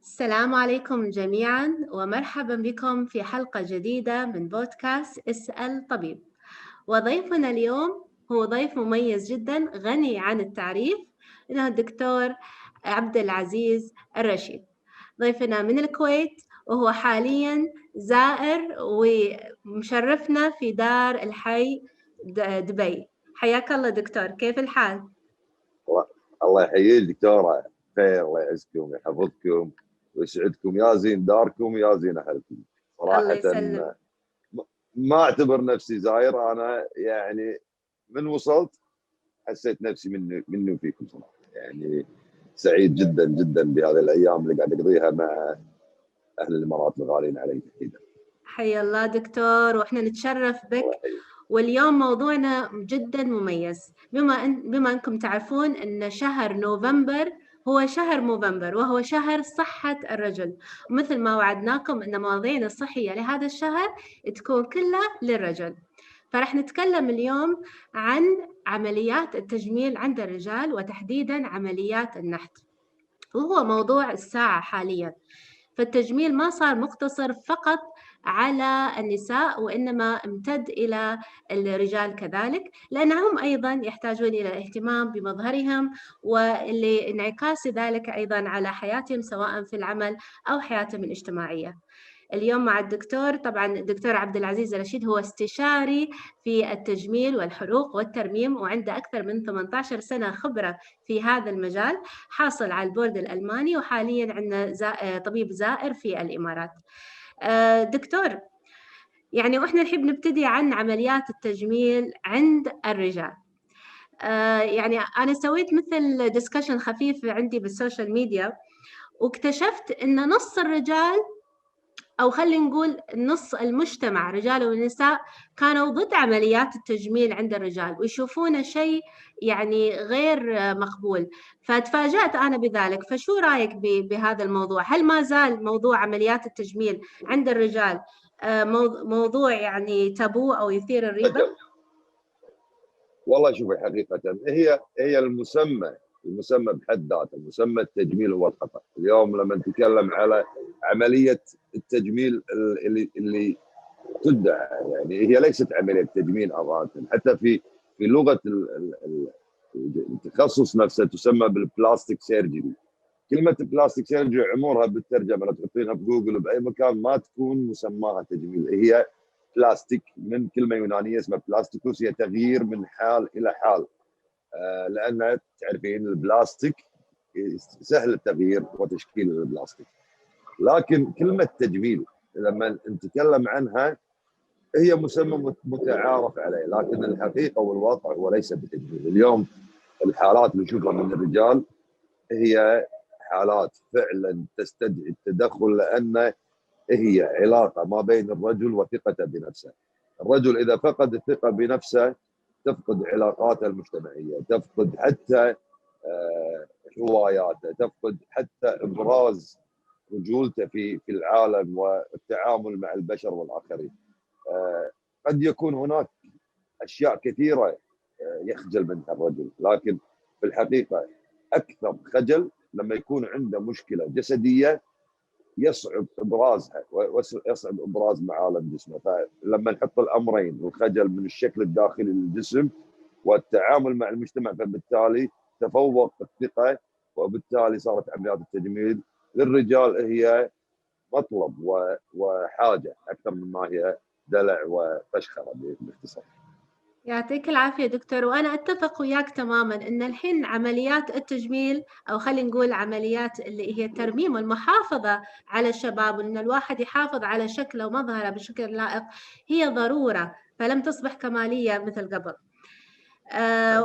السلام عليكم جميعا ومرحبا بكم في حلقة جديدة من بودكاست اسأل طبيب. وضيفنا اليوم هو ضيف مميز جدا غني عن التعريف، إنه الدكتور عبد العزيز الرشيد. ضيفنا من الكويت وهو حاليا زائر ومشرفنا في دار الحي دبي. حياك الله دكتور، كيف الحال؟ الله يحييك دكتورة، خير. الله يعزكم ويحفظكم ويسعدكم، يا زين داركم يا زين أهلكم. الله صراحة يسلم. ما أعتبر نفسي زاير، أنا يعني من وصلت حسيت نفسي مني وفيكم صراحة. يعني سعيد جدا جدا بهذه الأيام اللي قاعد أقضيها مع أهل الإمارات الغاليين علي تحديدا. حيا الله دكتور، واحنا نتشرف بك. الله يحييك. واليوم موضوعنا جدا مميز، بما انكم تعرفون ان شهر نوفمبر هو شهر موفمبر، وهو شهر صحة الرجل. ومثل ما وعدناكم ان مواضيعنا الصحية لهذا الشهر تكون كلها للرجل. فرح نتكلم اليوم عن عمليات التجميل عند الرجال، وتحديدا عمليات النحت، وهو موضوع الساعة حاليا. فالتجميل ما صار مقتصر فقط على النساء، وإنما امتد إلى الرجال كذلك، لأنهم أيضا يحتاجون إلى الاهتمام بمظهرهم، واللي انعكاس ذلك أيضا على حياتهم سواء في العمل أو حياتهم الاجتماعية. اليوم مع الدكتور، طبعا الدكتور عبد العزيز الرشيد هو استشاري في التجميل والحروق والترميم، وعنده أكثر من 18 سنة خبرة في هذا المجال، حاصل على البورد الألماني، وحاليا عندنا طبيب زائر في الإمارات. دكتور، يعني وإحنا نحب نبتدي عن عمليات التجميل عند الرجال. يعني أنا سويت مثل ديسكشن خفيف عندي بالسوشيال ميديا، واكتشفت إن نص الرجال، أو خلينا نقول نص المجتمع رجال ونساء، كانوا ضد عمليات التجميل عند الرجال ويشوفونه شيء يعني غير مقبول. فتفاجأت أنا بذلك. فشو رأيك بهذا الموضوع؟ هل ما زال موضوع عمليات التجميل عند الرجال موضوع يعني تابو أو يثير الريبة؟ والله شوفي، حقيقة هي المسمى بحد ذاته، مسمى التجميل هو الخطأ. اليوم لما نتكلم على عملية التجميل اللي تدعى، يعني هي ليست عملية تجميل أضافة. حتى في لغة التخصص نفسه تسمى بالبلاستيك سيرجري. كلمة بلاستيك سيرجري عمرها بالترجمة لو تحطينها بجوجل بأي مكان ما تكون مسماها تجميل. هي بلاستيك من كلمة يونانية اسمها بلاستيكوس، هي تغيير من حال إلى حال. لأن تعرفين البلاستيك سهل التغيير وتشكيل البلاستيك. لكن كلمة تجميل لما نتكلم عنها هي مسمى متعارف عليه، لكن الحقيقة والواقع هو ليس بتجميل. اليوم الحالات اللي نشوفها من الرجال هي حالات فعلا تستدعي التدخل، لأن هي علاقة ما بين الرجل وثقته بنفسه. الرجل إذا فقد الثقة بنفسه تفقد علاقاته المجتمعية، تفقد حتى هواياته، تفقد حتى إبراز رجولته في العالم والتعامل مع البشر والآخرين. قد يكون هناك أشياء كثيرة يخجل منها الرجل، لكن في الحقيقة أكثر خجل لما يكون عنده مشكلة جسدية يصعب ابرازها ويصعب ابراز معالم جسمه. فلما نحط الامرين، الخجل من الشكل الداخلي للجسم والتعامل مع المجتمع، فبالتالي تفوق الثقه، وبالتالي صارت عمليات التجميل للرجال هي مطلب وحاجه اكثر مما هي دلع وفشخره باختصار. يعطيك العافية دكتور، وأنا أتفق وياك تماماً إن الحين عمليات التجميل، أو خلينا نقول عمليات اللي هي الترميم والمحافظة على الشباب، وإن الواحد يحافظ على شكله ومظهره بشكل لائق، هي ضرورة، فلم تصبح كمالية مثل قبل.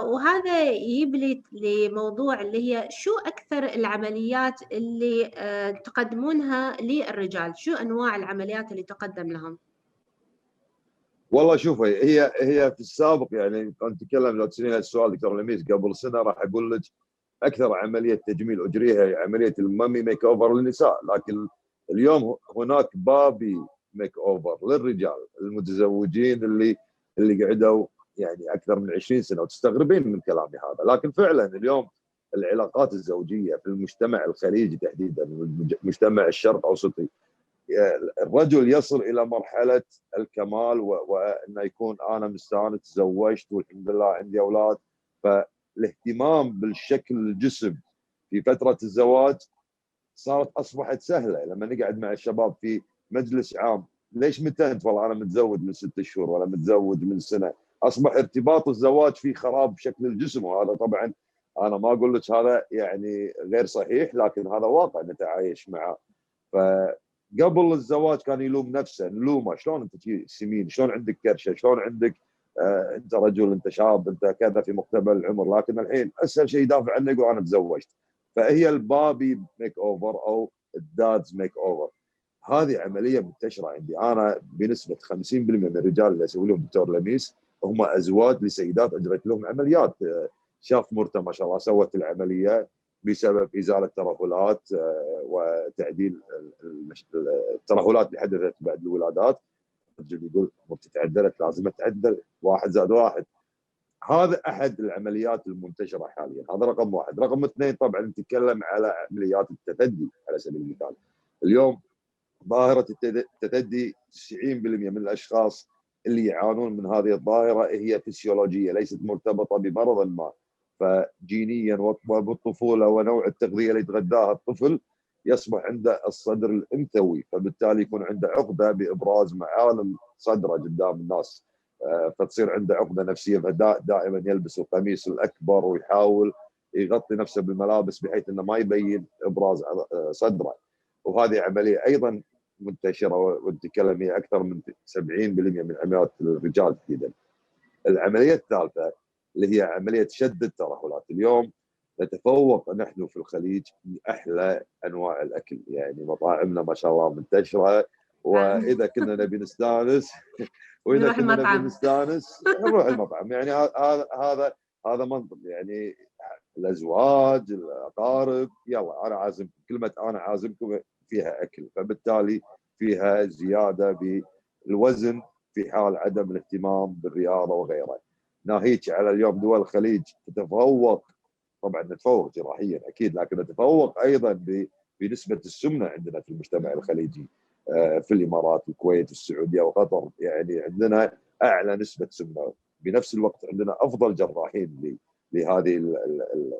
وهذا يجيب لي لموضوع اللي هي شو أكثر العمليات اللي تقدمونها للرجال؟ شو أنواع العمليات اللي تقدم لهم؟ والله شوفي، هي في السابق، يعني كنت اتكلم لو تسالين السؤال دكتور لميس قبل سنه راح اقول لك اكثر عمليه تجميل اجريها هي عمليه المامي ميك اوفر للنساء، لكن اليوم هناك بابي ميك اوفر للرجال المتزوجين اللي قعدوا يعني اكثر من 20 سنه، وتستغربين من كلامي هذا، لكن فعلا اليوم العلاقات الزوجيه في المجتمع الخليجي تحديدا، مجتمع الشرق الاوسطي، الرجل يصل الى مرحله الكمال وانه يكون انا مستانس تزوجت والحمد لله عندي اولاد. فالاهتمام بالشكل الجسم في فتره الزواج اصبحت سهله. لما نقعد مع الشباب في مجلس عام، ليش متى انت؟ والله انا متزوج من 6 شهور ولا متزوج من سنه. اصبح ارتباط الزواج فيه خراب شكل الجسم، وهذا طبعا انا ما اقول لك هذا يعني غير صحيح، لكن هذا واقع نتعايش معه. فقبل الزواج كان يلوم نفسه، نلومه شلون انت سمين، شلون عندك كرشه، شلون عندك انت رجل، انت شاب، انت كذا في مقتبل العمر. لكن الحين اسهل شيء يدافع عنه يقول انا تزوجت. فهي البابي ميك اوفر او الدادز ميك اوفر، هذه عمليه منتشره عندي انا بنسبه 50% من الرجال اللي اسوي لهم دكتور لميس هم ازواج لسيدات اجريت لهم عمليات. شاف مرته ما شاء الله سوت العمليه بسبب ازاله ترهلات وتعديل الترهلات اللي حدثت بعد الولادات. الرجل يقول مرتي تعدلت لازم تعدل، 1+1. هذا احد العمليات المنتشره حاليا، هذا رقم واحد. رقم اثنين طبعا نتكلم على عمليات التثدي على سبيل المثال. اليوم ظاهره التثدي 90% من الاشخاص اللي يعانون من هذه الظاهره هي فسيولوجيه، ليست مرتبطه بمرض ما. فجينيا وبالطفوله ونوع التغذيه اللي يتغذاها الطفل يصبح عنده الصدر الانثوي، فبالتالي يكون عنده عقده بابراز معالم صدره قدام الناس. فتصير عنده عقده نفسيه، فدائما يلبس القميص الاكبر ويحاول يغطي نفسه بالملابس بحيث انه ما يبين ابراز صدره. وهذه عمليه ايضا منتشره ونتكلم هي اكثر من 70% من عمليات الرجال تحديدا. العمليه الثالثه اللي هي عمليه شد الترهلات. اليوم نتفوق نحن في الخليج في احلى انواع الاكل، يعني مطاعمنا ما شاء الله منتشره، واذا كنا نبي نستانس واذا كنا نبي نستانس نروح المطعم. يعني هذا منطق، يعني الازواج الاقارب يلا انا عازمكم، كلمه انا عازمكم فيها اكل، فبالتالي فيها زياده بالوزن في حال عدم الاهتمام بالرياضه وغيرها. ناهيك على اليوم دول الخليج تتفوق، طبعا نتفوق جراحيا اكيد، لكن نتفوق ايضا بنسبه السمنه عندنا في المجتمع الخليجي. في الامارات والكويت والسعوديه وقطر يعني عندنا اعلى نسبه سمنه، بنفس الوقت عندنا افضل جراحين لهذه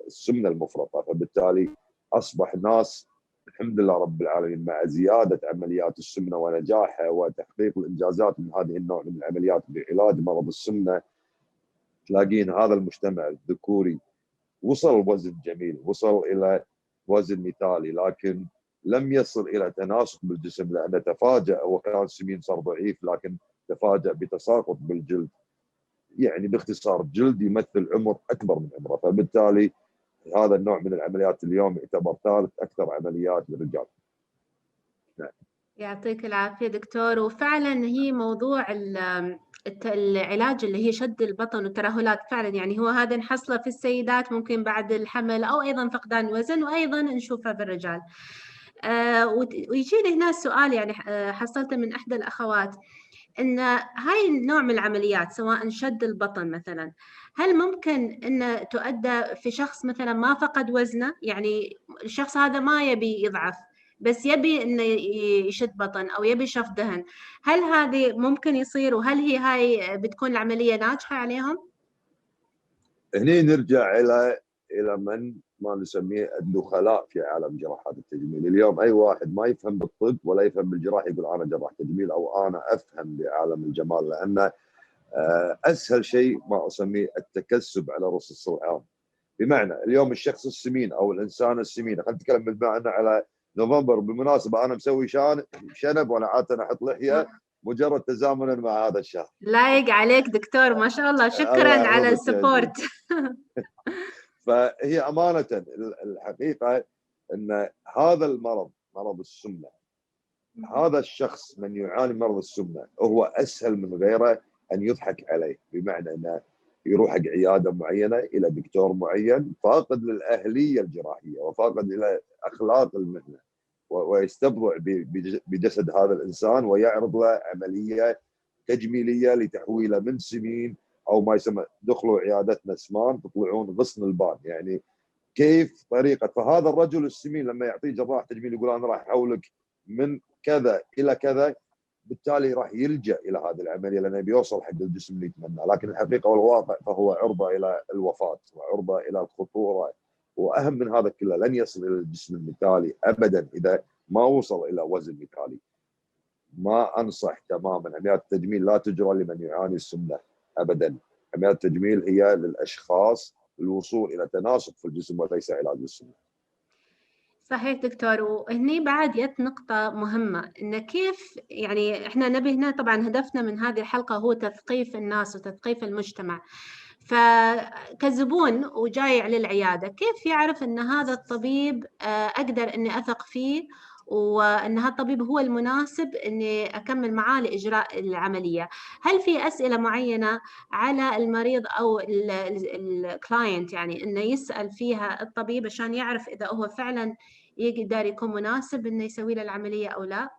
السمنه المفرطه. فبالتالي اصبح الناس الحمد لله رب العالمين مع زياده عمليات السمنه ونجاحها وتحقيق الانجازات من هذه النوع من العمليات بعلاج مرض السمنه، تلاقين هذا المجتمع الذكوري وصل وزن جميل، وصل الى وزن مثالي، لكن لم يصل الى تناسق بالجسم لانه تفاجأ وكان سمين صار ضعيف، لكن تفاجأ بتساقط بالجلد. يعني باختصار جلد يمثل عمر اكبر من عمره، فبالتالي هذا النوع من العمليات اليوم يعتبر ثالث اكثر عمليات للرجال. نعم. يعطيك العافية دكتور. وفعلا هي موضوع العلاج اللي هي شد البطن والترهلات فعلا يعني هو هذا نحصله في السيدات ممكن بعد الحمل أو أيضا فقدان الوزن، وأيضا نشوفه بالرجال. ويجيني هنا سؤال يعني حصلته من إحدى الأخوات، ان هاي النوع من العمليات سواء شد البطن مثلا، هل ممكن ان تؤدى في شخص مثلا ما فقد وزنه؟ يعني الشخص هذا ما يبي يضعف بس يبي انه يشد بطن او يبي شف دهن، هل هذه ممكن يصير؟ وهل هاي بتكون العملية ناجحة عليهم؟ هني نرجع الى من ما نسميه الدخلاء في عالم جراحات التجميل. اليوم اي واحد ما يفهم بالطب ولا يفهم بالجراحه يقول انا جراح تجميل او انا افهم بعالم الجمال، لان اسهل شيء ما اسميه التكسب على رؤوس الصلعان. بمعنى اليوم الشخص السمين او الانسان السمين، خلينا نتكلم بما انه على نوفمبر، بالمناسبه انا مسوي شنب وانا عاده احط لحيه مجرد تزامنا مع هذا الشهر. لايق عليك دكتور ما شاء الله، شكرا على السبورت. فهي امانه الحقيقه ان هذا المرض، مرض السمنه، هذا الشخص من يعاني من مرض السمنه هو اسهل من غيره ان يضحك عليه، بمعنى انه يروح حق عياده معينه الى دكتور معين فاقد للاهليه الجراحيه وفاقد الى اخلاق المهنه، ويستبضع بجسد هذا الانسان ويعرض له عمليه تجميليه لتحويله من سمين او ما يسمى دخلوا عيادتنا سمان تطلعون غصن البان، يعني كيف طريقه. فهذا الرجل السمين لما يعطيه جراح تجميل يقول انا راح احولك من كذا الى كذا، بالتالي راح يلجا الى هذه العمليه لانه بيوصل حق الجسم اللي يتمناه، لكن الحقيقه والواقع فهو عرضه الى الوفاه وعرضه الى الخطوره. واهم من هذا كله لن يصل الى الجسم المثالي ابدا اذا ما وصل الى وزن مثالي. ما انصح تماما عمليات التجميل لا تجرى لمن يعاني السمنه ابدا. عمليات التجميل هي للاشخاص الوصول الى تناسق في الجسم وليس علاج السمنه. صحيح دكتور. وهني بعد جت نقطة مهمة، إن كيف يعني إحنا نبي هنا طبعا هدفنا من هذه الحلقة هو تثقيف الناس وتثقيف المجتمع. فكزبون وجاي على العيادة كيف يعرف إن هذا الطبيب أقدر إني أثق فيه، وأن هذا الطبيب هو المناسب إني أكمل معاه لإجراء العملية؟ هل في أسئلة معينة على المريض أو الكلاينت يعني إنه يسأل فيها الطبيب عشان يعرف إذا هو فعلا يقدر يكون مناسب إنه يسوي له العملية أو لا؟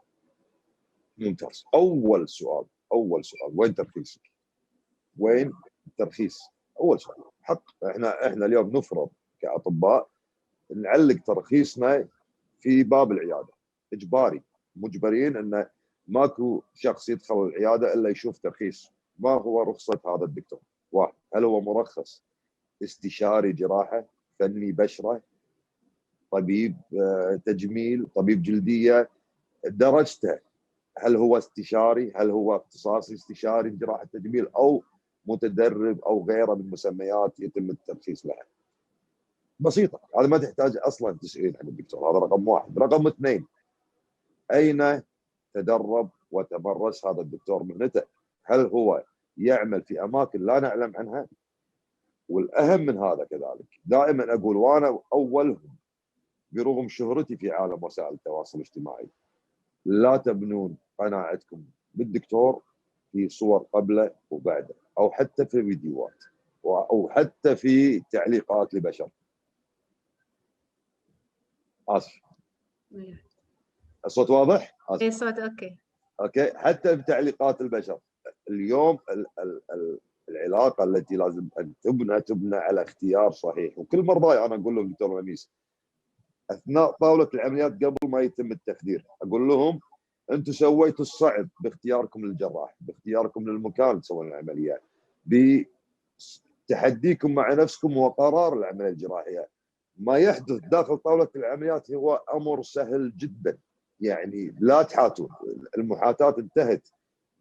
ممتاز. اول سؤال وين ترخيصك؟ وين الترخيص؟ اول سؤال. حق احنا اليوم نفرض كاطباء نعلق ترخيصنا في باب العياده، اجباري، مجبرين ان ماكو شخص يدخل العياده الا يشوف ترخيص. ما هو رخصه هذا الدكتور؟ واحد، هل هو مرخص استشاري جراحه، فني بشره، طبيب تجميل، طبيب جلديه؟ درجته هل هو استشاري، هل هو اختصاصي استشاري جراحه تجميل، او متدرب او غيره من مسميات يتم الترخيص لها. بسيطه، هذا ما تحتاج اصلا تسالين عن الدكتور. هذا رقم واحد. رقم اثنين، اين تدرب وتمرس هذا الدكتور مهنته؟ هل هو يعمل في اماكن لا نعلم عنها؟ والاهم من هذا كذلك دائما اقول، وانا اولهم برغم شهرتي في عالم وسائل التواصل الاجتماعي، لا تبنون قناعتكم بالدكتور في صور قبله وبعده، او حتى في فيديوهات، او حتى في تعليقات لبشر. اسف، الصوت واضح؟ اي الصوت اوكي. حتى في تعليقات البشر اليوم العلاقه التي لازم ان تبنى على اختيار صحيح. وكل مرضاي انا اقول لهم دكتور لميس اثناء طاوله العمليات قبل ما يتم التخدير، اقول لهم انتم سويتوا الصعب باختياركم للجراح، باختياركم للمكان تسوون العمليه، بتحديكم مع نفسكم وقرار العمليه الجراحيه. ما يحدث داخل طاوله العمليات هو امر سهل جدا، يعني لا تحاتوا. المحاتاه انتهت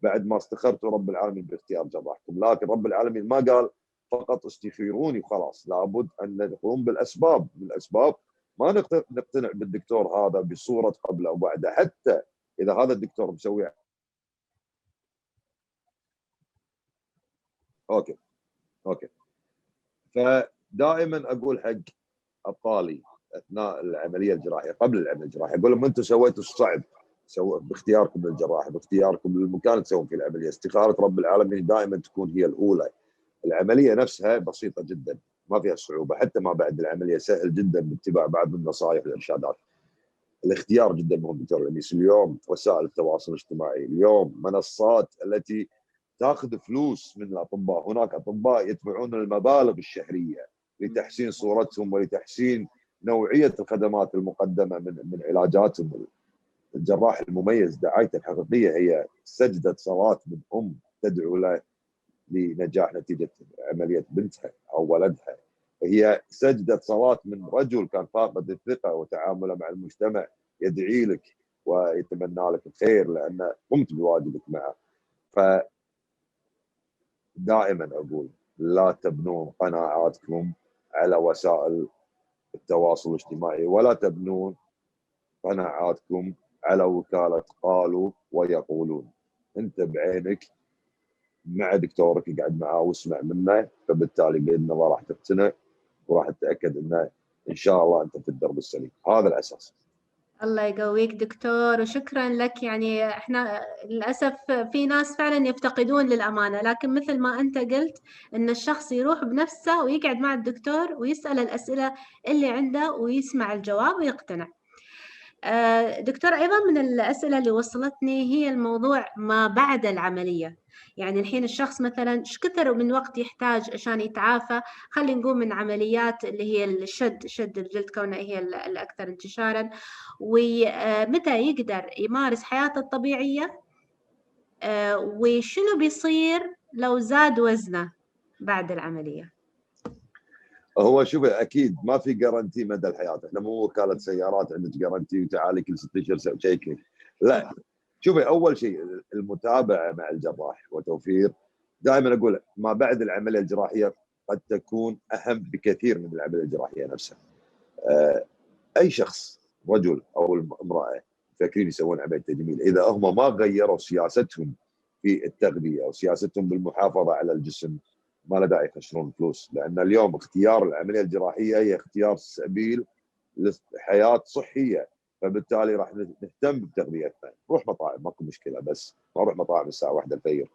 بعد ما استخرتوا رب العالمين باختيار جراحكم، لكن رب العالمين ما قال فقط استشيروني وخلاص، لابد ان نقوم بالاسباب. ما نقتنع بالدكتور هذا بصوره قبله وبعده، حتى اذا هذا الدكتور مسوي. اوكي. فدائما اقول حق ابطالي اثناء العمليه الجراحيه، قبل العمليه الجراحيه، اقول لهم انتم سويتوا الصعب باختياركم للجراح، باختياركم للمكان تسوون فيه العمليه. استخاره رب العالمين دائما تكون هي الاولى. العمليه نفسها بسيطه جدا، ما فيها صعوبه، حتى ما بعد العمليه سهل جدا باتباع بعض النصائح والارشادات. الاختيار جدا مهم دكتور لميس. اليوم وسائل التواصل الاجتماعي، اليوم منصات التي تاخذ فلوس من الاطباء، هناك اطباء يدفعون المبالغ الشهريه لتحسين صورتهم ولتحسين نوعيه الخدمات المقدمه من علاجاتهم. الجراح المميز دعايته الحقيقيه هي سجده صلاه من ام تدعو له لنجاح نتيجه عمليه بنتها او ولدها، هي سجده صلاه من رجل كان فاقد الثقه وتعامله مع المجتمع يدعي لك ويتمنى لك الخير لان قمت بواجبك معه. فدائما اقول لا تبنون قناعاتكم على وسائل التواصل الاجتماعي، ولا تبنون قناعاتكم على وكاله قالوا ويقولون. انت بعينك مع دكتورك يقعد معاه واسمع منه، فبالتالي باذن الله راح تقتنع وراح تتاكد انه ان شاء الله انت في الدرب السليم. هذا الاساس. الله يقويك دكتور، وشكرا لك. يعني احنا للأسف في ناس فعلا يفتقدون للأمانة، لكن مثل ما أنت قلت إن الشخص يروح بنفسه ويقعد مع الدكتور ويسأل الأسئلة اللي عنده ويسمع الجواب ويقتنع. دكتور، أيضا من الأسئلة اللي وصلتني هي الموضوع ما بعد العملية. يعني الحين الشخص مثلا ايش كثر من وقت يحتاج عشان يتعافى؟ خلينا نقول من عمليات اللي هي شد الجلد كونها هي الأكثر انتشارا، ومتى يقدر يمارس حياته الطبيعية؟ وشنو بيصير لو زاد وزنه بعد العملية؟ هو شوف، اكيد ما في جارنتي مدى الحياه، احنا مو وكاله سيارات عندك جارنتي وتعالي كل 6 اشهر شيكي. لا، شوفي، اول شيء المتابعه مع الجراح وتوفير. دائما اقول ما بعد العمليه الجراحيه قد تكون اهم بكثير من العمليه الجراحيه نفسها. اي شخص، رجل او امراه، فاكرين يسوون عمليه تجميل، اذا هم ما غيروا سياستهم في التغذيه او سياستهم بالمحافظه على الجسم، ما له داعي يخسرون فلوس. لان اليوم اختيار العمليه الجراحيه هي اختيار سبيل لحياه صحيه، فبالتالي راح نهتم بتغذيتنا. نروح مطاعم ماكو مشكله، بس ما نروح مطاعم الساعه 1 الفجر.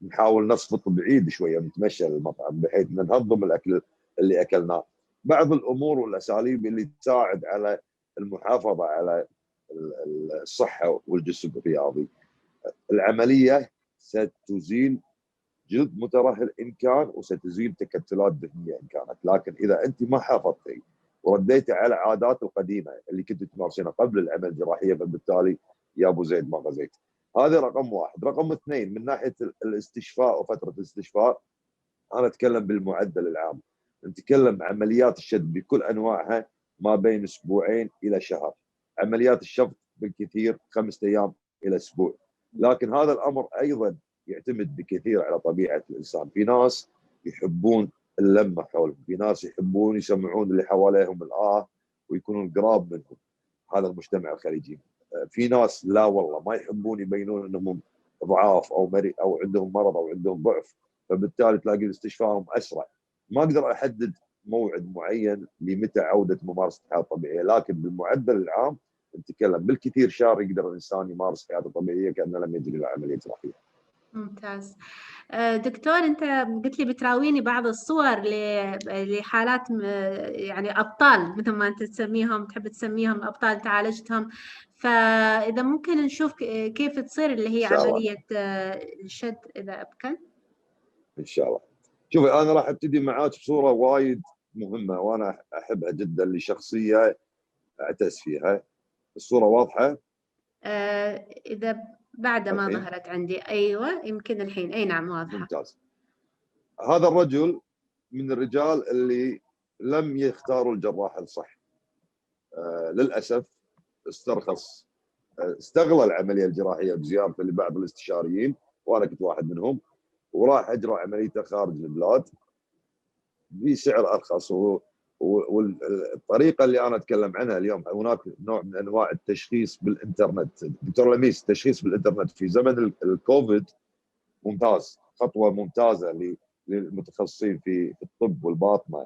نحاول نصفط بعيد شويه، نتمشى للمطعم بحيث نهضم الاكل اللي اكلناه. بعض الامور والاساليب اللي تساعد على المحافظه على الصحه والجسم الرياضي. العمليه ستزيل جلد مترهل ان كان، وستزيل تكتلات دهنيه ان كانت، لكن اذا انت ما حافظتي ورديتي على العادات القديمه اللي كنت تمارسينها قبل العمليه الجراحيه، فبالتالي يا ابو زيد ما غزيت. هذا رقم واحد. رقم اثنين، من ناحيه الاستشفاء وفتره الاستشفاء، انا اتكلم بالمعدل العام. نتكلم عمليات الشد بكل انواعها ما بين اسبوعين الى شهر. عمليات الشفط بالكثير 5 ايام الى اسبوع. لكن هذا الامر ايضا يعتمد بكثير على طبيعه الانسان. في ناس يحبون اللمه حولهم، في ناس يحبون يسمعون اللي حواليهم ويكونون قراب منهم. هذا المجتمع الخليجي. في ناس لا والله ما يحبون يبينون انهم ضعاف او او عندهم مرض او عندهم ضعف، فبالتالي تلاقي استشفائهم اسرع. ما اقدر احدد موعد معين لمتى عوده ممارسه الحياه الطبيعيه، لكن بالمعدل العام نتكلم بالكثير شهر يقدر الانسان يمارس حياته الطبيعيه كانه لم يجري له عمليه جراحيه. ممتاز. دكتور، أنت قلت لي بتراويني بعض الصور لحالات يعني أبطال مثل ما أنت تسميهم، تحب تسميهم أبطال تعالجتهم. فإذا ممكن نشوف كيف تصير اللي ان هي شاء الله. عملية الشد إذا أمكن. ان شاء الله. شوفي، انا راح ابتدي معاك بصوره وايد مهمه وانا احبها جدا لشخصيه اعتز فيها. الصوره واضحه إذا بعد ما الحين؟ ظهرت عندي، أيوة يمكن الحين، أي نعم واضحة. ممتاز. هذا الرجل من الرجال اللي لم يختاروا الجراح الصح. للاسف استرخص، استغل العمليه الجراحيه بزيارته لبعض الاستشاريين، وانا كنت واحد منهم، وراح اجرى عمليته خارج البلاد بسعر ارخص. والطريقه اللي انا اتكلم عنها اليوم، هناك نوع من انواع التشخيص بالانترنت. دكتور لميس، التشخيص بالانترنت في زمن الكوفيد ممتاز، خطوه ممتازه للمتخصصين في الطب والباطنه.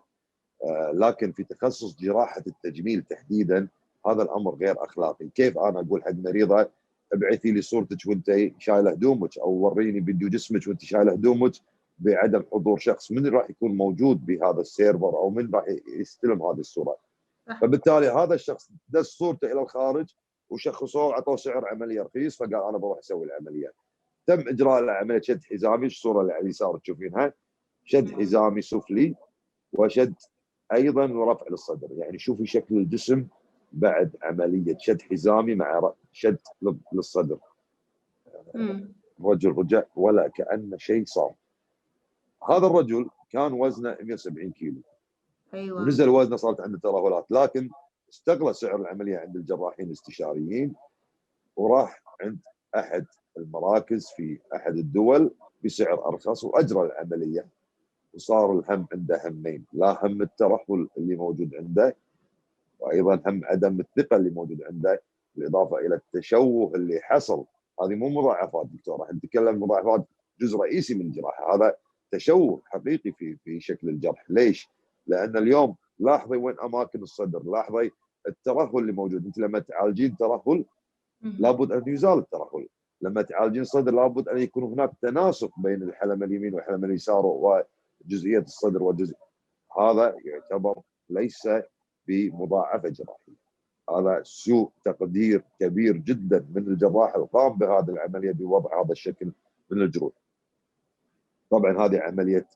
لكن في تخصص جراحه التجميل تحديدا هذا الامر غير اخلاقي. كيف انا اقول حق مريضه ابعثي لي صورتك وانت شايله هدومك، او وريني فيديو جسمك وانت شايله هدومك بعدم حضور شخص؟ من راح يكون موجود بهذا السيرفر، او من راح يستلم هذه الصوره؟ فبالتالي هذا الشخص دز صورته الى الخارج وشخصوه وعطوه سعر عمليه رخيص، فقال انا بروح اسوي العمليه. تم اجراء العمليه شد حزامي، الصوره اللي على اليسار تشوفينها، شد حزامي سفلي وشد ايضا ورفع للصدر. يعني شوفي شكل الجسم بعد عمليه شد حزامي مع شد للصدر. الرجل رجع ولا كأن شيء صار. هذا الرجل كان وزنه 170 كيلو، أيوة. ونزل وزنه، صارت عنده ترهلات، لكن استغلى سعر العمليه عند الجراحين الاستشاريين وراح عند احد المراكز في احد الدول بسعر ارخص واجرى العمليه. وصار الهم عنده همين، لا هم الترهل اللي موجود عنده، وايضا هم عدم الثقه اللي موجود عنده، بالاضافه الى التشوه اللي حصل. هذه مو مضاعفات دكتور، راح نتكلم مضاعفات جزء رئيسي من الجراحه. هذا تشوه حقيقي في شكل الجرح. ليش؟ لان اليوم لاحظي وين اماكن الصدر، لاحظي الترهل اللي موجود. انت لما تعالجين ترهل لابد ان يزال الترهل، لما تعالجين صدر لابد ان يكون هناك تناسق بين الحلم اليمين والحلم اليسار وجزئيه الصدر هذا يعتبر ليس بمضاعفه جراحيه. هذا سوء تقدير كبير جدا من الجراح القام بهذه العمليه بوضع هذا الشكل من الجروح. طبعا هذه عمليه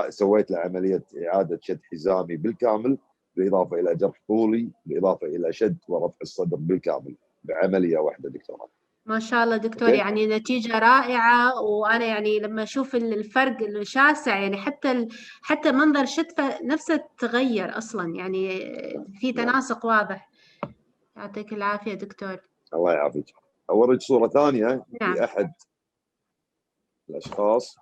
سويت له عمليه اعاده شد حزامي بالكامل، بالاضافه الى جرح طولي، بالاضافه الى شد ورفع الصدر بالكامل بعمليه واحده دكتوره. ما شاء الله دكتور، يعني نتيجة رائعة. وأنا يعني لما أشوف الفرق الشاسع، يعني حتى منظر شتفة نفسه تغير أصلا، يعني في تناسق واضح. يعطيك العافية دكتور. الله يعافيك. أوريك صورة ثانية نعم. لأحد الأشخاص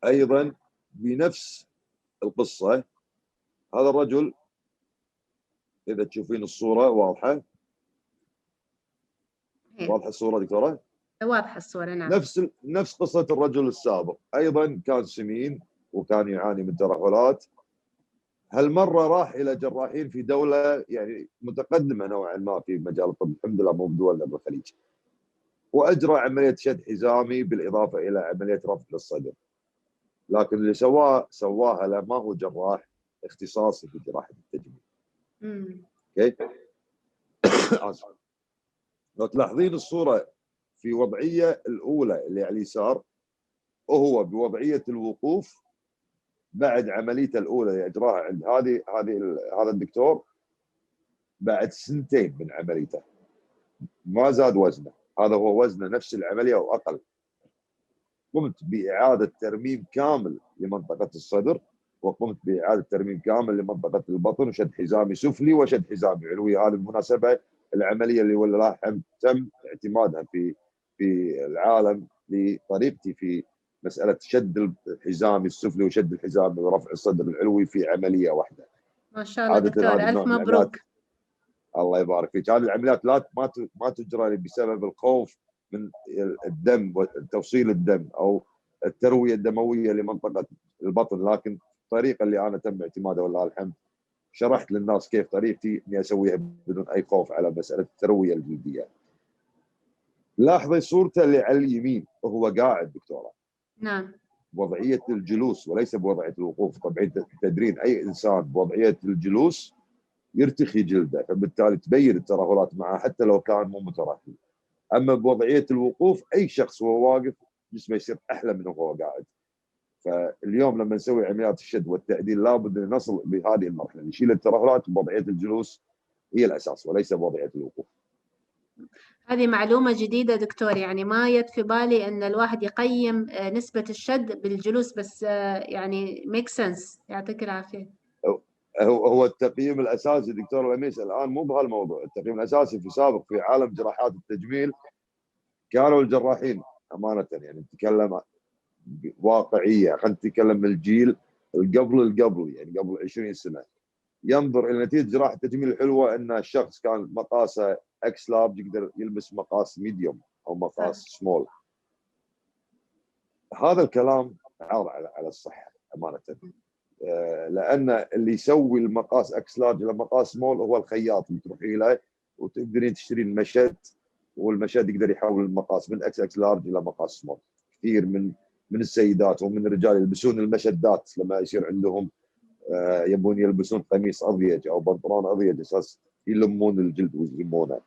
أيضا بنفس القصة. هذا الرجل إذا تشوفين الصورة واضحة، واضحة الصورة دكتورة؟ واضحة الصورة، نعم. نفس قصة الرجل السابق، أيضا كان سمين وكان يعاني من ترهلات. هالمرة راح إلى جراحين في دولة يعني متقدمة نوعا ما في مجال الطب، الحمد لله مو بدولنا بالخليج، وأجرى عملية شد حزامي بالإضافة إلى عملية رفع للصدر. لكن اللي سواها لا، ما هو جراح اختصاصي في جراحه التجميل. اوكي. اسف. لو تلاحظين الصوره في وضعيه الاولى اللي على اليسار، وهو بوضعيه الوقوف بعد عمليته الاولى اللي اجراها عند هذا الدكتور بعد 2 من عمليته، ما زاد وزنه، هذا هو وزنه نفس العمليه او اقل. قمت باعاده ترميم كامل لمنطقه الصدر، وقمت باعاده ترميم كامل لمنطقه البطن، وشد حزامي سفلي وشد حزامي علوي. هذه بالمناسبه العمليه اللي ولله الحمد تم اعتمادها في العالم لطريقتي في مساله شد الحزامي السفلي وشد الحزامي ورفع الصدر العلوي في عمليه واحده. ما شاء الله دكتور، الف مبروك. الله يبارك فيك. هذه العمليات ما تجرى بسبب الخوف من الدم وتوصيل الدم او الترويه الدمويه لمنطقه البطن، لكن الطريقه اللي انا تم اعتمادها والله الحمد شرحت للناس كيف طريقتي اني اسويها بدون اي خوف على مساله الترويه الجلديه. لاحظي صورته اللي على اليمين وهو قاعد دكتوره. نعم. بوضعيه الجلوس وليس بوضعيه الوقوف. طبعا تدرين اي انسان بوضعيه الجلوس يرتخي جلده، فبالتالي تبين الترهلات معه حتى لو كان مو مترهل. اما بوضعيه الوقوف اي شخص وهو واقف جسمه يصير احلى من وهو قاعد. فاليوم لما نسوي عمليات الشد والتعديل لابد ان نصل بهذه المرحله، نشيل الترهلات بوضعيه الجلوس هي الاساس وليس بوضعيه الوقوف. هذه معلومة جديدة دكتور، يعني ما يد في بالي ان الواحد يقيم نسبة الشد بالجلوس بس، يعني ميك سنس. يعطيك العافية. هو التقييم الاساسي دكتور لميس الان مو بهالموضوع. التقييم الاساسي في سابق في عالم جراحات التجميل كانوا الجراحين امانه يعني نتكلم واقعيه، خلينا نتكلم من الجيل القبل يعني قبل 20 سنه، ينظر الى نتيجه جراحه التجميل الحلوه ان الشخص كان مقاسه اكس لارج يقدر يلبس مقاس ميديوم او مقاس سمول. هذا الكلام عار على الصحه امانه، لان اللي يسوي المقاس اكس لارج الى مقاس سمول هو الخياط اللي تروحي له وتقدرين تشترين مشد، والمشد يقدر يحول المقاس من اكس لارج الى مقاس سمول. كثير من السيدات ومن الرجال يلبسون المشدات لما يصير عندهم يبون يلبسون قميص اضيج او بنطلون اضيج اساس يلمون الجلد ويزلمونه.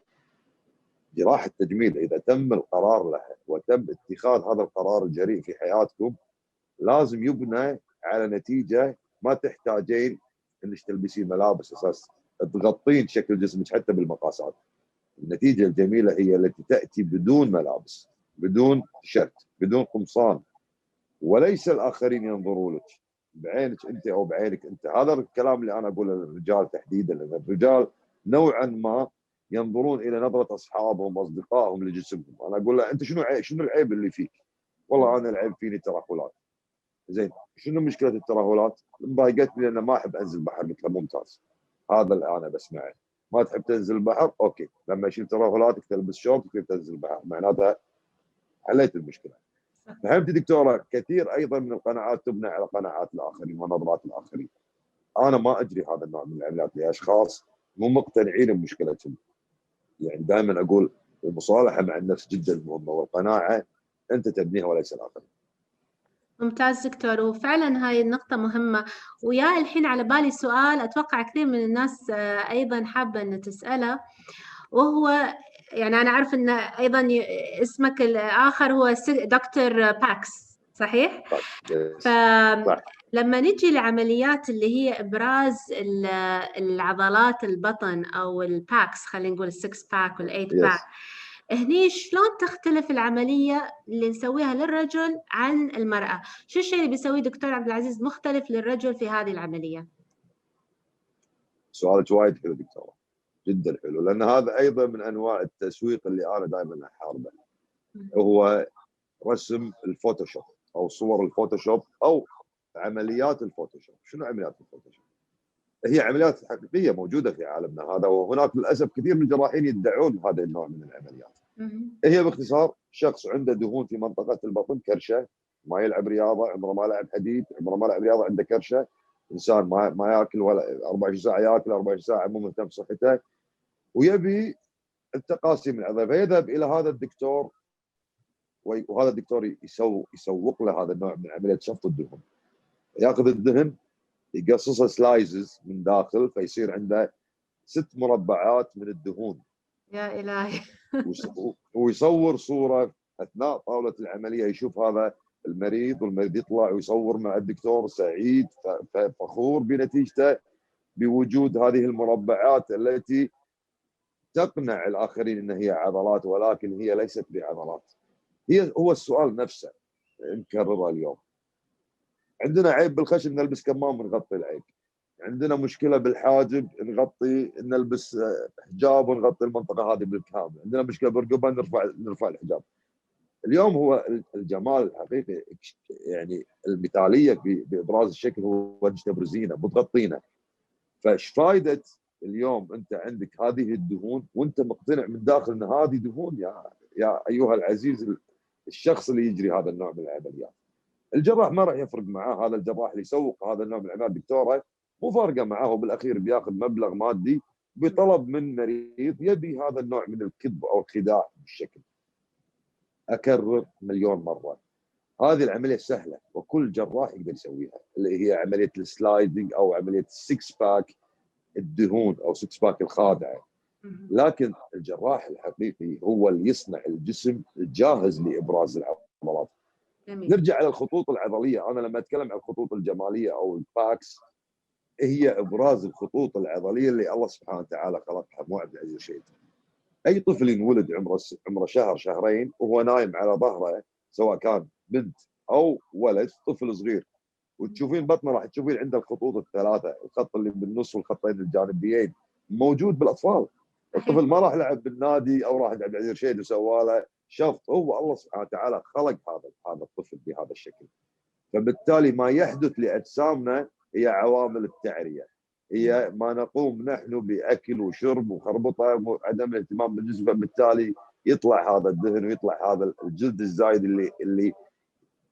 جراحه التجميل اذا تم القرار لها وتم اتخاذ هذا القرار الجريء في حياتكم لازم يبنى على نتيجه ما تحتاجين انك تلبسين ملابس اساس تغطين شكل جسمك حتى بالمقاسات. النتيجه الجميله هي التي تاتي بدون ملابس، بدون تيشيرت، بدون قمصان، وليس الاخرين ينظروا لك بعينك انت او بعينك انت. هذا الكلام اللي انا اقوله للرجال تحديدا، لان الرجال نوعا ما ينظرون الى نظره اصحابهم واصدقائهم لجسمهم. انا اقول له انت شنو العيب اللي فيك؟ والله انا العيب فيني ترهلات. زين شنو مشكله الترهلات؟ ضايقتني لان ما احب انزل البحر. قلت له ممتاز، هذا اللي انا بسمعه. ما تحب تنزل البحر؟ اوكي، لما اشيل ترهلاتك تلبس شورت تقدر تنزل البحر، معناتها حليت المشكله. فهمت دكتوره؟ كثير ايضا من القناعات تبنى على قناعات الاخرين ونظرات الاخرين. انا ما اجري هذا النوع من العمليات لاشخاص مو مقتنعين بمشكلتهم. يعني دائما اقول المصالحه مع النفس جدا مهمه، والقناعه انت تبنيها وليس الاخرين. ممتاز دكتور، وفعلا هاي النقطة مهمة. ويا الحين على بالي سؤال أتوقع كثير من الناس أيضا حابة أن تسأله، وهو يعني أنا أعرف أن أيضا اسمك الآخر هو دكتور باكس، صحيح؟ طيب. صح. فلما نجي لعمليات اللي هي إبراز العضلات البطن أو الباكس، خلينا نقول السكس باك والإيت باك، يس. هني شلون تختلف العملية اللي نسويها للرجل عن المرأة؟ شو الشيء اللي بيسويه دكتور عبد العزيز مختلف للرجل في هذه العملية؟ سؤالك وايد حلو دكتوره، جدا حلو، لان هذا ايضا من انواع التسويق اللي انا دائما احاربه، هو رسم الفوتوشوب او صور الفوتوشوب او عمليات الفوتوشوب. شنو عمليات الفوتوشوب؟ هي عمليات حقيقيه موجوده في عالمنا هذا، وهناك للاسف كثير من الجراحين يدعون هذا النوع من العمليات. هي باختصار شخص عنده دهون في منطقه البطن، كرشه، ما يلعب رياضه، عمره ما لعب حديد، عمره ما لعب رياضه، عنده كرشه، انسان ما ياكل ولا 24 ساعه ياكل 24 ساعه، مو مهتم بصحته، ويبي التقاسيم العضليه، فيذهب الى هذا الدكتور، وهذا الدكتور يسوق له هذا النوع من عمليه شفط الدهون. ياخذ الدهن يقصصه سلايزز من داخل، فيصير عنده 6 مربعات من الدهون. يا إلهي. ويصور صوره اثناء طاوله العمليه، يشوف هذا المريض، والمريض يطلع ويصور مع الدكتور سعيد فخور بنتيجته، بوجود هذه المربعات التي تقنع الاخرين ان هي عضلات، ولكن هي ليست بعضلات. هو السؤال نفسه نكرره اليوم. عندنا عيب بالخشم نلبس كمام ونغطي العيب، عندنا مشكله بالحاجب نلبس حجاب ونغطي المنطقه هذه بالكامل، عندنا مشكله بالرقبه نرفع الحجاب. اليوم هو الجمال الحقيقي، يعني المثاليه بابراز الشكل، هو انك تبرزينه بتغطينه. فايش فائده اليوم انت عندك هذه الدهون وانت مقتنع من داخل ان هذه دهون؟ يا ايها العزيز الشخص اللي يجري هذا النوع من العمليات، الجراح ما راح يفرق معاه. هذا الجراح اللي يسوق هذا النوع من العمليات دكتوره مو فارقه معاه، وبالاخير بياخذ مبلغ مادي بطلب من مريض يبي هذا النوع من الكذب او الخداع بالشكل. اكرر مليون مره، هذه العمليه سهله وكل جراح يقدر يسويها، اللي هي عمليه السلايدنج او عمليه السكس باك الدهون او سكس باك الخادعه. لكن الجراح الحقيقي هو اللي يصنع الجسم الجاهز لابراز العضلات. نرجع على الخطوط العضليه. انا لما اتكلم عن الخطوط الجماليه او الباكس، هي ابراز الخطوط العضليه اللي الله سبحانه وتعالى خلقها، مو عبد العزيز شيء. اي طفل ينولد عمره شهر شهرين وهو نايم على ظهره، سواء كان بنت او ولد، طفل صغير، وتشوفين بطنه راح تشوفين عنده الخطوط الثلاثه، الخط اللي بالنص والخطين الجانبيين موجود بالاطفال. الطفل ما راح لعب بالنادي او راح عبد العزيز رشيد وسوى له شفط، هو الله سبحانه وتعالى خلق هذا الطفل بهذا الشكل. فبالتالي ما يحدث لاجسامنا هي عوامل التعريه، هي ما نقوم نحن باكل وشرب وخربطه وعدم الاهتمام بالجسم، فبالتالي يطلع هذا الدهن ويطلع هذا الجلد الزايد اللي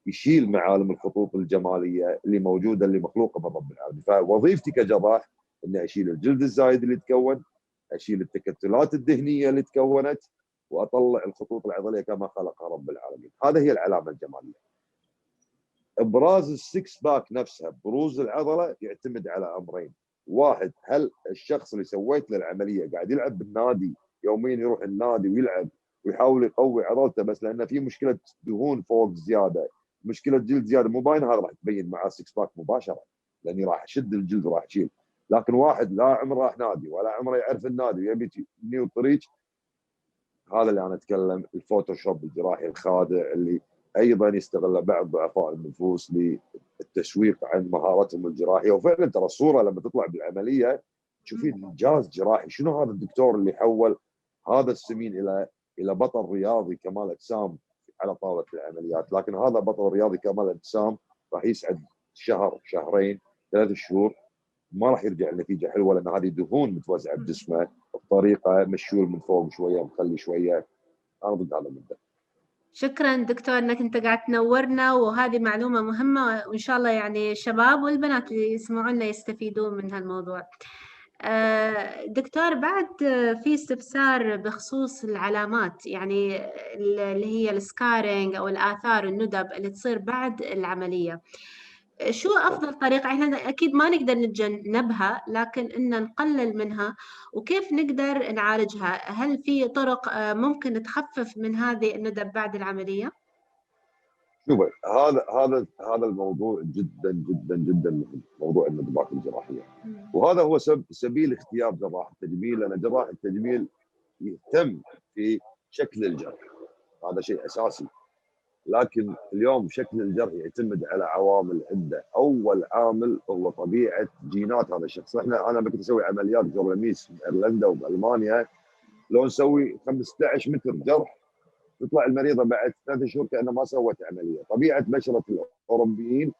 يشيل معالم الخطوط الجماليه اللي موجوده اللي مخلوقه من رب العالمين. فوظيفتي كجراح اني اشيل الجلد الزايد اللي تكون، اشيل التكتلات الدهنيه اللي تكونت، واطلع الخطوط العضليه كما خلقها رب العالمين. هذه هي العلامه الجماليه. ابراز السكس باك نفسها، بروز العضله، يعتمد على امرين. واحد، هل الشخص اللي سويت له العمليه قاعد يلعب بالنادي يوميا، يروح النادي ويلعب ويحاول يقوي عضلته، بس لانه في مشكله دهون فوق زياده، مشكله جلد زياده مو باينه، هذا راح تبين معاه السكس باك مباشره، لاني راح اشد الجلد وراح اشيل. لكن واحد لا عمره راح نادي ولا عمره يعرف النادي ويبي يبني الطريق، هذا اللي انا اتكلم الفوتوشوب الجراحي الخادع، اللي ايضا يستغل بعض ضعفاء النفوس للتسويق عن مهارتهم الجراحيه. وفعلا ترى الصوره لما تطلع بالعمليه تشوفين انجاز جراحي. شنو هذا الدكتور اللي حول هذا السمين الى بطل رياضي كمال اجسام على طاوله العمليات. لكن هذا بطل رياضي كمال اجسام راح يسعد شهر، شهرين، 3 شهور، ما راح يرجع لنتيجه حلوه، لان هذه دهون متوزعه بجسمه بطريقه مشيول من فوق شويه مخلي شويه. انا ضد هذا المبدا. شكرا دكتور انك انت قاعد تنورنا، وهذه معلومة مهمة، وان شاء الله يعني الشباب والبنات اللي يسمعونا يستفيدون من هالموضوع. دكتور، بعد في استفسار بخصوص العلامات، يعني اللي هي السكارينج أو الآثار الندب اللي تصير بعد العملية. شو أفضل طريقة؟ إحنا أكيد ما نقدر نتجنبها، لكن إن نقلل منها، وكيف نقدر نعالجها؟ هل في طرق ممكن تخفف من هذه الندب بعد العملية؟ شوف، هذا الموضوع جدا جدا جدا مهم، موضوع الندبات الجراحيه. وهذا هو سبيل اختيار جراح التجميل، لان جراح التجميل يهتم في شكل الجرح، هذا شيء اساسي. لكن اليوم شكل الجرح يعتمد على عوامل عده. اول عامل هو طبيعه جينات هذا الشخص. انا كنت اسوي عمليات قبل ميس بايرلندا وبالمانيا، لو نسوي 15 متر جرح تطلع المريضه بعد 3 شهور كانها ما سوت عمليه. طبيعه بشره الاوروبيين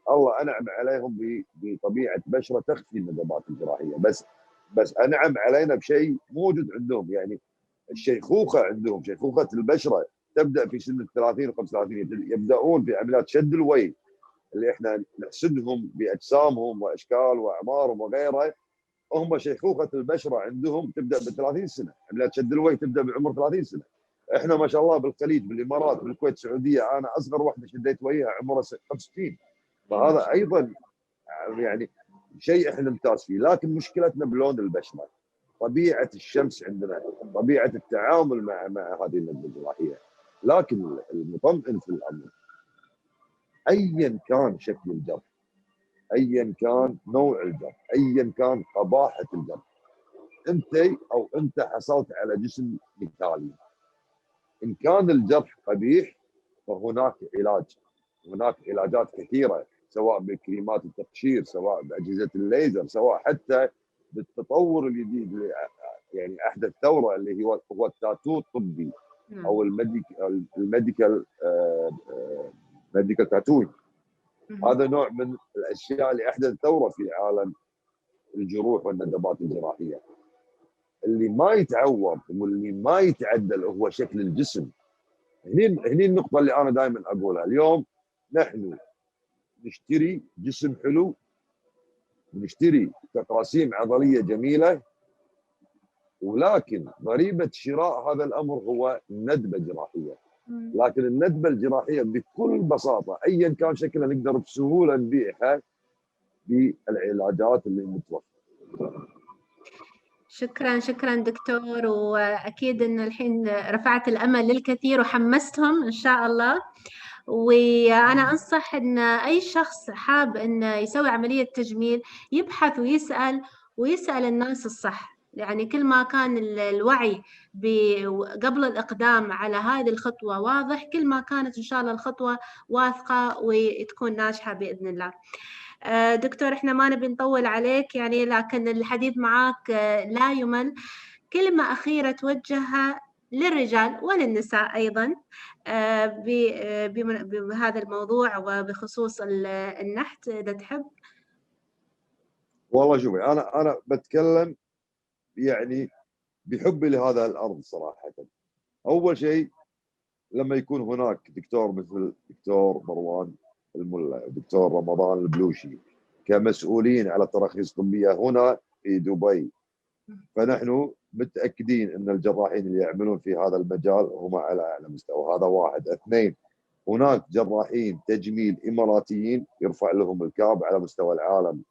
الله انعم عليهم بطبيعه بشره تخفي الندبات الجراحيه، بس انعم علينا بشيء موجود عندهم، يعني الشيخوخه عندهم، شيخوخه البشره تبدا في سن ال 30 و 35، يبداون في عمليات شد الوجه اللي احنا نحسدهم باجسامهم واشكال واعمارهم وغيرها. هم شيخوخه البشره عندهم تبدا ب 30 سنه، عمليات شد الوجه تبدا بعمر 30 سنه. احنا ما شاء الله بالخليج، بالامارات، بالكويت، السعوديه، انا اصغر واحده شديت وجهها عمرها 65. فهذا ايضا يعني شيء احنا نمتاز فيه. لكن مشكلتنا بلون البشره، طبيعه الشمس عندنا، طبيعه التعامل مع هذه الندبه الجراحيه. لكن المطمئن في الامر، ايا كان شكل الجرح، ايا كان نوع الجرح، ايا كان قباحه الجرح، انت حصلت على جسم مثالي. ان كان الجرح قبيح فهناك علاج، هناك علاجات كثيره، سواء بكريمات التقشير، سواء باجهزه الليزر، سواء حتى بالتطور الجديد، يعني احدث ثوره اللي هو التاتو الطبي او الميديكال تاتو. هذا نوع من الاشياء اللي احدث ثوره في عالم الجروح والندبات الجراحيه. اللي ما يتعوض واللي ما يتعدل هو شكل الجسم. هني النقطه اللي انا دائما اقولها. اليوم نحن نشتري جسم حلو، نشتري تقاسيم عضليه جميله، ولكن ضريبه شراء هذا الامر هو ندبه جراحيه. لكن الندبه الجراحيه بكل بساطه ايا كان شكلها نقدر بسهوله نبيعها بالعلاجات اللي متوفره. شكرا دكتور، وأكيد أن الحين رفعت الأمل للكثير وحمستهم إن شاء الله. وأنا أنصح أن أي شخص حاب أن يسوي عملية تجميل يبحث ويسأل الناس الصح. يعني كل ما كان الوعي قبل الإقدام على هذه الخطوة واضح، كل ما كانت إن شاء الله الخطوة واثقة وتكون ناجحة بإذن الله. دكتور، احنا ما نبي نطول عليك يعني، لكن الحديث معك لا يمل. كلمة أخيرة توجهها للرجال وللنساء أيضا بهذا الموضوع وبخصوص النحت، إذا تحب. والله شوفي، انا بتكلم يعني بحبي لهذا الارض صراحه. اول شيء لما يكون هناك دكتور مثل دكتور مروان الملا، دكتور رمضان البلوشي، كمسؤولين على تراخيص طبيه هنا في دبي، فنحن متاكدين ان الجراحين اللي يعملون في هذا المجال هم على اعلى مستوى. هذا واحد. اثنين، هناك جراحين تجميل اماراتيين يرفع لهم الكاب على مستوى العالم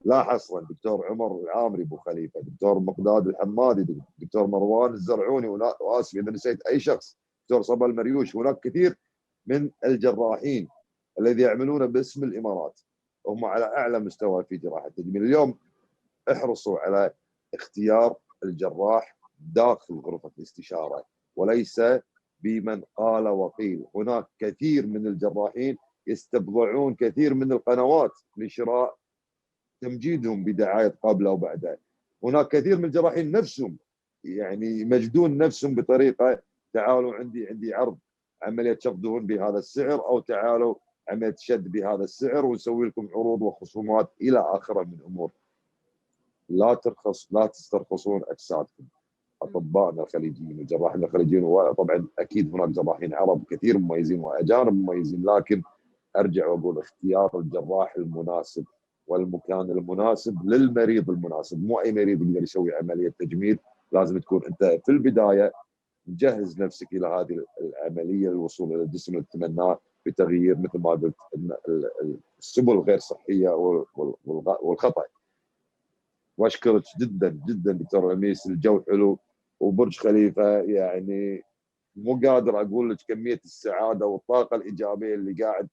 لا حصرا. دكتور عمر العامري ابو خليفه، دكتور مقداد الحمادي، دكتور مروان الزرعوني، واسف اذا نسيت اي شخص، دكتور صبا المريوش. هناك كثير من الجراحين الذي يعملون باسم الامارات، هم على اعلى مستوى في جراحه التجميل. اليوم احرصوا على اختيار الجراح داخل غرفه الاستشاره وليس بمن قال وقيل. هناك كثير من الجراحين يستبضعون كثير من القنوات لشراء تمجيدهم بدعايه قبل او بعدها. هناك كثير من الجراحين نفسهم يعني يمجدون نفسهم بطريقه تعالوا عندي عرض عمليه شفط دهون بهذا السعر، او تعالوا عمليه شد بهذا السعر ونسوي لكم عروض وخصومات الى اخره من امور. لا تسترخصون اجسادكم. اطبائنا الخليجيين وجراحنا الخليجيين، وطبعا اكيد هناك جراحين عرب كثير مميزين واجانب مميزين، لكن ارجع واقول اختيار الجراح المناسب والمكان المناسب للمريض المناسب. مو اي مريض يقدر يسوي عمليه تجميل، لازم تكون انت في البدايه مجهز نفسك الى هذه العمليه للوصول الى الجسم اللي تتمناه بتغيير مثل ما قلت السبل الغير صحيه والخطا. واشكرك جدا جدا دكتور لميس، الجو حلو وبرج خليفه، يعني مو قادر اقول لك كميه السعاده والطاقه الايجابيه اللي قاعد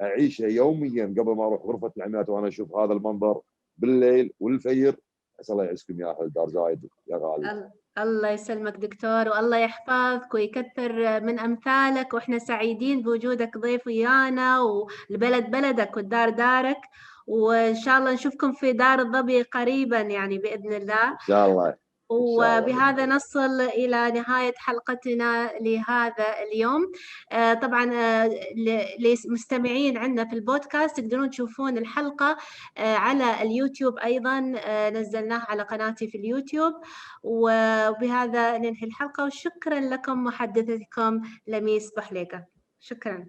اعيشها يوميا قبل ما اروح غرفه العمليات وانا اشوف هذا المنظر بالليل والفير. اسال الله يعزكم يا اهل دار زايد يا غالي. الله يسلمك دكتور، والله يحفظك ويكثر من أمثالك، وإحنا سعيدين بوجودك ضيف ويانا، والبلد بلدك والدار دارك، وإن شاء الله نشوفكم في دار الظبي قريبا يعني بإذن الله. ان شاء الله. وبهذا نصل إلى نهاية حلقتنا لهذا اليوم. طبعا للمستمعين عندنا في البودكاست تقدرون تشوفون الحلقة على اليوتيوب أيضا، نزلناها على قناتي في اليوتيوب. وبهذا ننهي الحلقة، وشكرا لكم محدثتكم لميس بحليقة. شكرا.